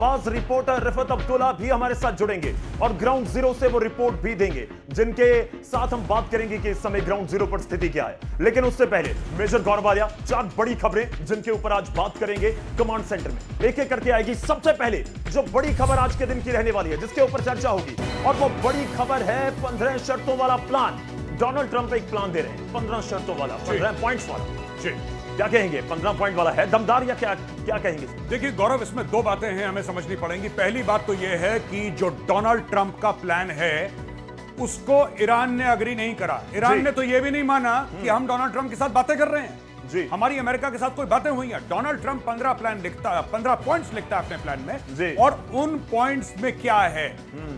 बाज रिपोर्टर रिफत अब्दुल्ला भी हमारे साथ जुड़ेंगे और ग्राउंड जीरो से वो रिपोर्ट भी देंगे, जिनके साथ हम बात करेंगे कि इस समय ग्राउंड जीरो पर स्थिति क्या है। लेकिन उससे पहले मेजर गौरव आर्या, 4 बड़ी खबरें जिनके ऊपर आज बात करेंगे कमांड सेंटर में, एक एक करके आएगी। सबसे पहले जो बड़ी खबर आज के दिन की रहने वाली है, जिसके ऊपर चर्चा होगी, और वो बड़ी खबर है 15 शर्तों वाला प्लान। डोनाल्ड ट्रंप एक प्लान दे रहे हैं, 15 शर्तों वाला, 15 पॉइंट्स वाला। क्या कहेंगे? 15 पॉइंट वाला है दमदार या क्या क्या कहेंगे? देखिए गौरव, इसमें 2 बातें हैं हमें समझनी पड़ेंगी। पहली बात तो यह है कि जो डोनाल्ड ट्रंप का प्लान है उसको ईरान ने अग्री नहीं करा। ईरान ने तो यह भी नहीं माना कि हम डोनाल्ड ट्रंप के साथ बातें कर रहे हैं। जी। हमारी अमेरिका के साथ कोई बातें हुई हैं। डोनाल्ड ट्रंप 15 प्लान लिखता है, 15 पॉइंट्स लिखता है अपने प्लान में। जी। और उन पॉइंट्स में क्या है?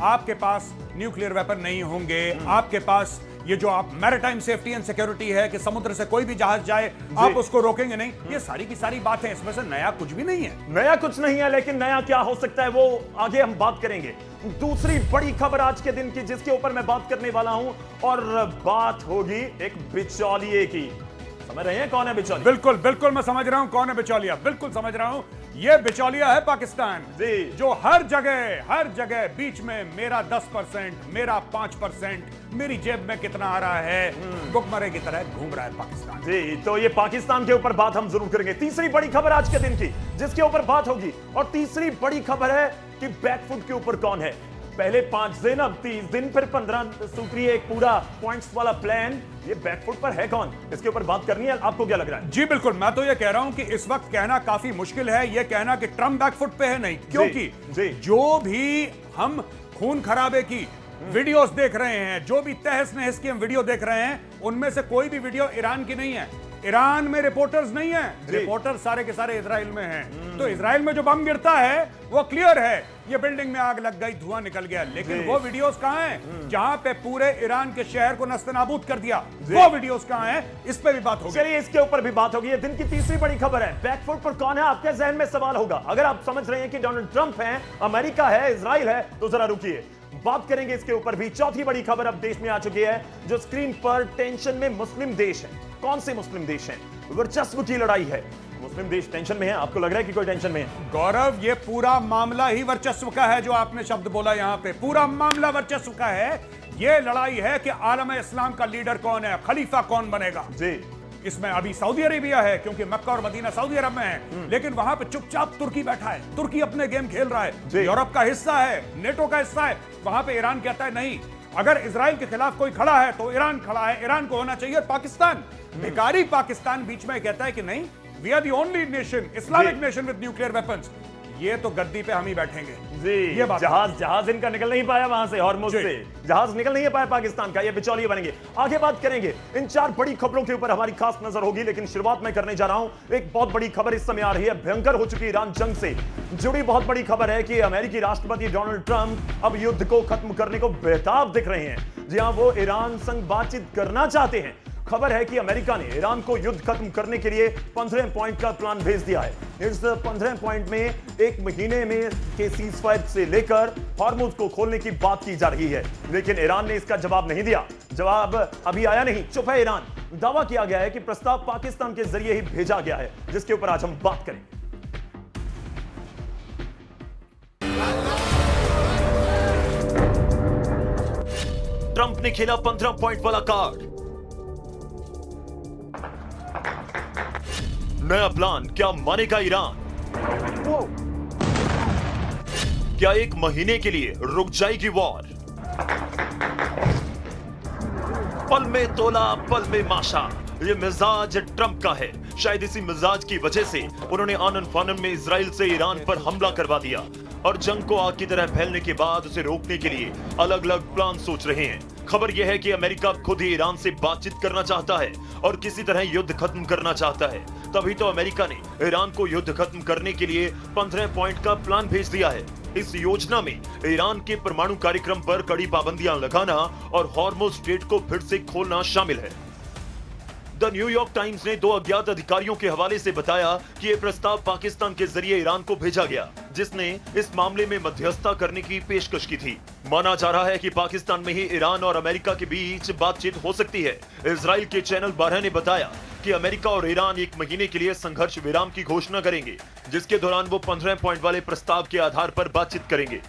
आपके पास न्यूक्लियर वेपन नहीं होंगे, आपके पास ये जो आप मैरिटाइम सेफ्टी एंड सिक्योरिटी है कि समुद्र से कोई भी जहाज जाए आप उसको रोकेंगे नहीं, ये सारी की सारी बातें, इसमें से नया कुछ भी नहीं है। नया कुछ नहीं है, लेकिन नया क्या हो सकता है वो आगे हम बात करेंगे। दूसरी बड़ी खबर आज के दिन की जिसके ऊपर मैं बात करने वाला हूं, और बात होगी एक बिचौलिए की। समझ रहे हैं कौन है बिचौलिया? बिल्कुल बिल्कुल मैं समझ रहा हूं कौन है बिचौलिया, बिल्कुल समझ रहा हूं। ये बिचौलिया है पाकिस्तान जी। जो हर जगह बीच में मेरा 10%, मेरा 5%, मेरी जेब में कितना आ रहा है, भुखमरे की तरह घूम रहा है पाकिस्तान। जी, तो ये पाकिस्तान के ऊपर बात हम जरूर करेंगे। तीसरी बड़ी खबर आज के दिन की जिसके ऊपर बात होगी, और तीसरी बड़ी खबर है कि बैकफुट के ऊपर कौन है। पहले 5 दिन, अब 30 दिन, फिर 15 सूत्री, एक पूरा पॉइंट्स वाला प्लान। ये बैकफुट पर है कौन? इसके ऊपर बात करनी है। आपको क्या लग रहा है? जी बिल्कुल, मैं तो ये कह रहा हूं कि इस वक्त कहना काफी मुश्किल है, ये कहना कि ट्रंप बैकफुट पे है, नहीं, क्योंकि जो भी हम खून खराबे की वीडियोस देख रहे हैं, जो भी तहस नहस की हम वीडियो देख रहे हैं, उनमें से कोई भी वीडियो ईरान की नहीं है। ईरान में रिपोर्टर्स नहीं है, रिपोर्टर सारे के सारे इजराइल में हैं। तो इजराइल में जो बम गिरता है वो क्लियर है, ये बिल्डिंग में आग लग गई, धुआं निकल गया, लेकिन वो वीडियोस कहां हैं जहां पे पूरे ईरान के शहर को नस्तनाबूद कर दिया? वो वीडियोस कहां हैं? इस पे भी बात होगी। चलिए, इसके ऊपर भी बात होगी। ये दिन की तीसरी बड़ी खबर है। बैकफुट पर कौन है? आपके जहन में सवाल होगा। अगर आप समझ रहे हैं कि डोनाल्ड ट्रंप है, अमेरिका है, इजराइल है, तो जरा रुकिए, बात करेंगे इसके ऊपर भी। चौथी बड़ी खबर अब देश में आ चुकी है, जो स्क्रीन पर टेंशन में मुस्लिम देश है। कौन से मुस्लिम देश हैं? वर्चस्व की लड़ाई है। मुस्लिम देश टेंशन में है? आपको लग रहा है कि कोई टेंशन में है? गौरव, ये पूरा मामला ही वर्चस्व का है। जो आपने शब्द बोला यहां पे, पूरा मामला वर्चस्व का है। ये लड़ाई है कि आलम इस्लाम का लीडर कौन है, खलीफा कौन बनेगा। जी। इसमें अभी सऊदी अरेबिया है, क्योंकि मक्का और मदीना सऊदी अरब में है, लेकिन वहां पे चुपचाप तुर्की बैठा है। तुर्की अपने गेम खेल रहा है, यूरोप का हिस्सा है, नेटो का हिस्सा है। वहां पे ईरान कहता है नहीं, अगर इजराइल के खिलाफ कोई खड़ा है तो ईरान खड़ा है, ईरान को होना चाहिए पाकिस्तान। भिखारी पाकिस्तान बीच में कहता है कि नहीं, we are the only nation, Islamic nation with nuclear weapons. ये तो गद्दी पे हम ही बैठेंगे। जी, ये बात जहाज इनका निकल नहीं पाया वहां से, हॉर्मुज से जहाज निकल नहीं पाया पाकिस्तान का। ये बिचौलिए बनेंगे। आगे बात करेंगे। इन 4 बड़ी खबरों के ऊपर हमारी खास नजर होगी, लेकिन शुरुआत मैं करने जा रहा हूं। एक बहुत बड़ी खबर इस समय आ रही है, भयंकर हो चुकी ईरान जंग से जुड़ी बहुत बड़ी खबर है कि अमेरिकी राष्ट्रपति डोनाल्ड ट्रंप अब युद्ध को खत्म करने को बेताब दिख रहे हैं। जी हां, वो ईरान संग बातचीत करना चाहते हैं। खबर है कि अमेरिका ने ईरान को युद्ध खत्म करने के लिए 15 पॉइंट का प्लान भेज दिया है। इस 15 पॉइंट में 1 महीने में के सीजफायर से लेकर हॉर्मुज को खोलने की बात की जा रही है, लेकिन ईरान ने इसका जवाब नहीं दिया। जवाब अभी आया नहीं, चुप है ईरान। दावा किया गया है कि प्रस्ताव पाकिस्तान के जरिए ही भेजा गया है, जिसके ऊपर आज हम बात करेंगे। ट्रंप ने खेला 15 पॉइंट वाला कार्ड। नया प्लान क्या मानेगा ईरान? क्या 1 महीने के लिए रुक जाएगी वॉर? पल में तोला पल में माशा, ये मिजाज ट्रंप का है। शायद इसी मिजाज की वजह से उन्होंने आनन फानन में इजराइल से ईरान पर हमला करवा दिया, और जंग को आग की तरह फैलने के बाद उसे रोकने के लिए अलग अलग प्लान सोच रहे हैं। खबर यह है कि अमेरिका खुद ही ईरान से बातचीत करना चाहता है और किसी तरह युद्ध खत्म करना चाहता है। तभी तो अमेरिका ने ईरान को युद्ध खत्म करने के लिए 15 पॉइंट का प्लान भेज दिया है। इस योजना में ईरान के परमाणु कार्यक्रम पर कड़ी पाबंदियां लगाना और हॉर्मुज स्ट्रेट को फिर से खोलना शामिल है। द न्यूयॉर्क टाइम्स ने 2 अज्ञात अधिकारियों के हवाले से बताया कि यह प्रस्ताव पाकिस्तान के जरिए ईरान को भेजा गया, जिसने इस मामले में मध्यस्थता करने की पेशकश की थी। माना जा रहा है कि पाकिस्तान में ही ईरान और अमेरिका के बीच बातचीत हो सकती है। इजराइल के चैनल 12 ने बताया कि अमेरिका और ईरान 1 महीने के लिए संघर्ष विराम की घोषणा करेंगे। जिसके दौरान वो 15 पॉइंट वाले प्रस्ताव के आधार पर बातचीत करेंगे।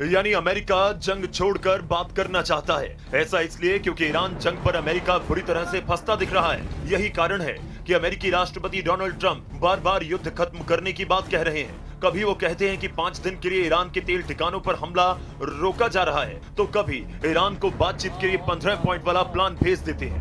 यानी अमेरिका जंग छोड़कर बात करना चाहता है। ऐसा इसलिए क्योंकि ईरान जंग पर अमेरिका बुरी तरह से फंसता दिख रहा है। यही कारण है कि अमेरिकी राष्ट्रपति डोनाल्ड ट्रंप बार बार युद्ध खत्म करने की बात कह रहे हैं। कभी वो कहते हैं कि 5 दिन के लिए ईरान के तेल ठिकानों पर हमला रोका जा रहा है, तो कभी ईरान को बातचीत के लिए 15 पॉइंट वाला प्लान भेज देते हैं।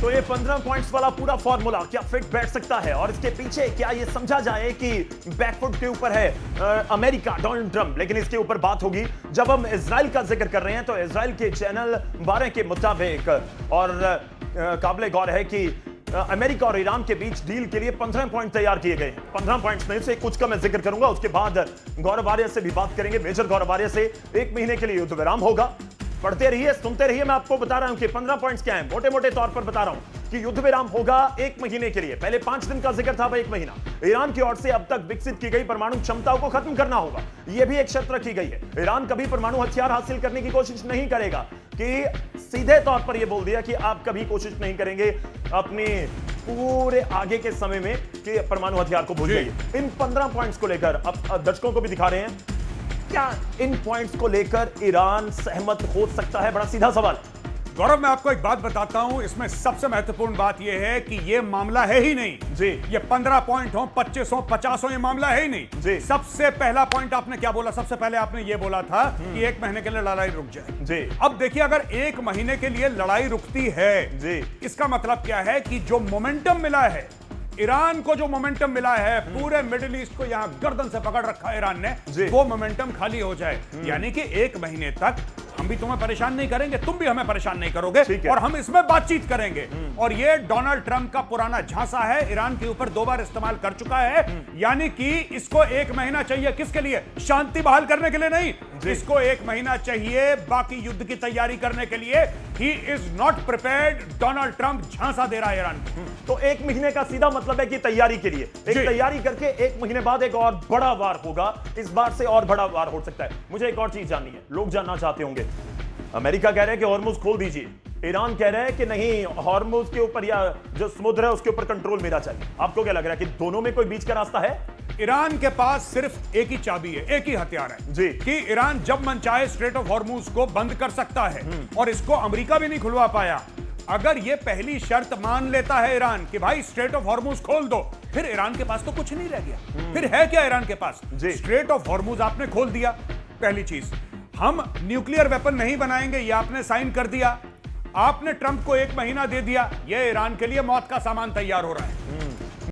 तो ये 15 पॉइंट्स वाला पूरा फॉर्मूला क्या फिट बैठ सकता है, और इसके पीछे क्या ये समझा जाए कि बैकफुट के ऊपर है अमेरिका, डोनाल्ड ट्रंप। लेकिन इसके ऊपर बात होगी जब हम इजराइल का जिक्र कर रहे हैं, तो इजराइल के चैनल 12 के मुताबिक और काबिल गौर है कि अमेरिका और ईरान के बीच डील के लिए 15 पॉइंट तैयार किए गए हैं। 15 पॉइंट्स में से कुछ का मैं जिक्र करूंगा, उसके बाद गौरव आर्य से भी बात करेंगे। मेजर गौरव आर्य से 1 महीने के लिए युद्ध विराम होगा। पढ़ते रहिए, सुनते रहिए, मैं आपको बता रहा हूं कि 15 पॉइंट्स क्या हैं। मोटे मोटे तौर पर बता रहा हूं कि युद्ध विराम होगा 1 महीने के लिए। पहले 5 दिन का जिक्र था, अब 1 महीना। ईरान की ओर से अब तक विकसित की गई परमाणु क्षमताओं को खत्म करना होगा, यह भी एक शर्त रखी गई है। ईरान कभी परमाणु हथियार हासिल करने की कोशिश नहीं करेगा, कि सीधे तौर पर यह बोल दिया कि आप कभी कोशिश नहीं करेंगे अपने पूरे आगे के समय में कि परमाणु हथियार को भूल जाइए। इन 15 पॉइंट्स को लेकर अब दर्शकों को भी दिखा रहे हैं, क्या इन पॉइंट्स को लेकर ईरान सहमत हो सकता है? बड़ा सीधा सवाल। गौरव, मैं आपको एक बात बताता हूं, इसमें सबसे महत्वपूर्ण बात यह है कि यह मामला है ही नहीं जी। ये 15 पॉइंट हो, 25 हो, 50 हो, ये मामला है ही नहीं जी। सबसे पहला पॉइंट आपने क्या बोला? सबसे पहले आपने यह बोला था कि 1 महीने के लिए लड़ाई रुक जाए जी। अब देखिए, अगर 1 महीने के लिए लड़ाई रुकती है जी, इसका मतलब क्या है कि जो मोमेंटम मिला है ईरान को, जो मोमेंटम मिला है पूरे मिडिल ईस्ट को यहां गर्दन से पकड़ रखा है ईरान ने, वो मोमेंटम खाली हो जाए। यानी कि 1 महीने तक हम भी तुम्हें परेशान नहीं करेंगे, तुम भी हमें परेशान नहीं करोगे, और हम इसमें बातचीत करेंगे। और ये डोनाल्ड ट्रंप का पुराना झांसा है, ईरान के ऊपर 2 बार इस्तेमाल कर चुका है। यानी कि इसको 1 महीना चाहिए, किसके लिए? शांति बहाल करने के लिए नहीं, इसको 1 महीना चाहिए बाकी युद्ध की तैयारी करने के लिए। He is not prepared. Donald Trump झांसा दे रहा है ईरान को। तो 1 महीने का सीधा मतलब है कि तैयारी के लिए, एक तैयारी करके 1 महीने बाद एक और बड़ा वार होगा। इस बार से और बड़ा वार हो सकता है। मुझे एक और चीज जाननी है, लोग जानना चाहते होंगे। अमेरिका कह रहे हैं कि हॉर्मुज खोल दीजिए, ईरान कह रहे हैं कि नहीं, हॉर्मुज के ऊपर या जो समुद्र है उसके ऊपर कंट्रोल मेरा चाहिए। आपको क्या लग रहा है कि दोनों में कोई बीच का रास्ता है? ईरान के पास सिर्फ एक ही चाबी है, एक ही हथियार है जी, कि ईरान जब मन चाहे स्ट्रेट ऑफ हॉर्मुज को बंद कर सकता है, और इसको अमेरिका भी नहीं खुलवा पाया। अगर ये पहली शर्त मान लेता है ईरान कि भाई स्ट्रेट ऑफ हॉर्मुज खोल दो, फिर ईरान के पास तो कुछ नहीं रह गया। फिर है क्या ईरान के पास? स्ट्रेट ऑफ हॉर्मुज आपने खोल दिया, पहली चीज। हम न्यूक्लियर वेपन नहीं बनाएंगे, ये आपने साइन कर दिया। आपने ट्रंप को 1 महीना दे दिया, ये ईरान के लिए मौत का सामान तैयार हो रहा है।